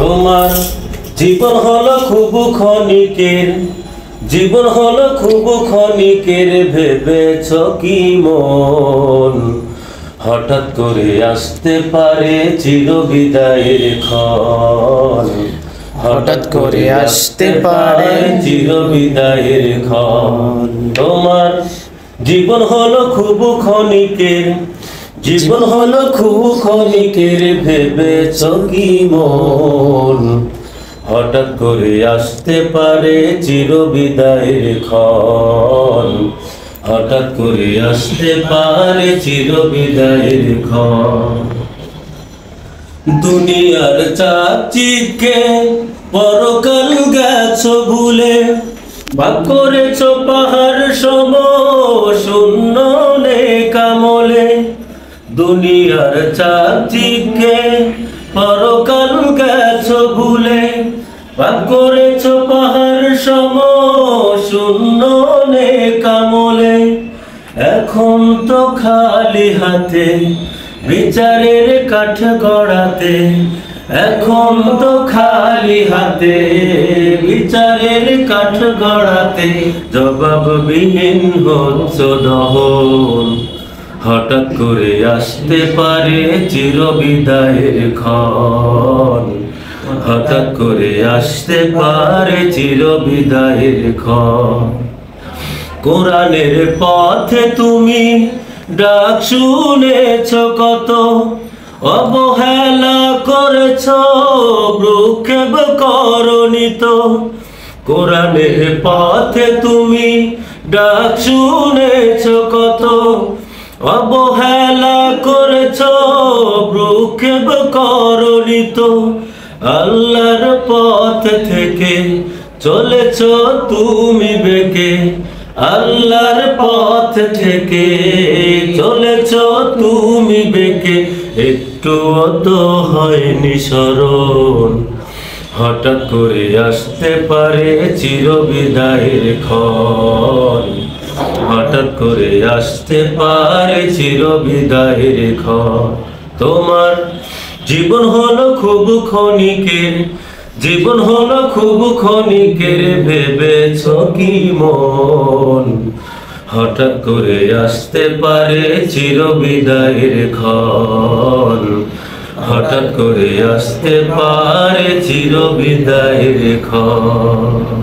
তোমার জীবন হলো খুব ক্ষণিকের, জীবন হলো খুব ক্ষণিকের, ভেবেছ কি মন হঠাৎ করে আসতে পারে চিরবিদায়ের ক্ষণ, হঠাৎ করে আসতে পারে চিরবিদায়ের ক্ষণ। তোমার জীবন হলো খুব ক্ষণিকের, জীবন হলো খুব ক্ষণিকের, ভেবেছ কি মন হঠাৎ করে আসতে পারে চিরবিদায়ের ক্ষণ, হঠাৎ করে আসতে পারে চিরবিদায়ের ক্ষণ। দুনিয়ার চাকচিকে পরকাল গেছো ভুলে, ভাগ করেছো পাহাড় সম শূন্য নেকামলে। দুনিয়ার চাকচিকে পরকাল গেছো ভুলে, ভাগ করেছো পাহাড় সম শূন্য নেকামলে। এখন তো খালি হাতে বিচারের কাঠ গড়াতে, এখন তো খালি হাতে বিচারের কাঠ গড়াতে, জবাববিহীন হচ্ছ দহন হঠাৎ করে আসতে পারে চিরবিদায়ের ক্ষণ, হঠাৎ করে আসতে পারে চিরবিদায়ের ক্ষণ। কোরআনের পথে তুমি ডাক শুনেছ কত, অবহেলা করেছ ভ্রুক্ষেপ করনি তো। কোরআনের পথে তুমি ডাক শুনেছ কত, অবহেলা করেছ ভ্রুক্ষেপ করনি তো। আল্লাহর পথ থেকে চলেছ তুমি বেঁকে, আল্লাহর পথ থেকে চলেছ তুমি বেঁকে, একটুও তো হয়নি স্মরণ হঠাৎ করে আসতে পারে চিরবিদায়ের ক্ষণ, হঠাৎ করে আসতে পারে চিরবিদায়ের ক্ষণ। তোমার জীবন হলো খুব ক্ষণিকের, জীবন হলো খুব ক্ষণিকের, ভেবেছ কি মন হঠাৎ করে আসতে পারে চিরবিদায়ের ক্ষণ, হঠাৎ করে আসতে পারে চিরবিদায়ের ক্ষণ।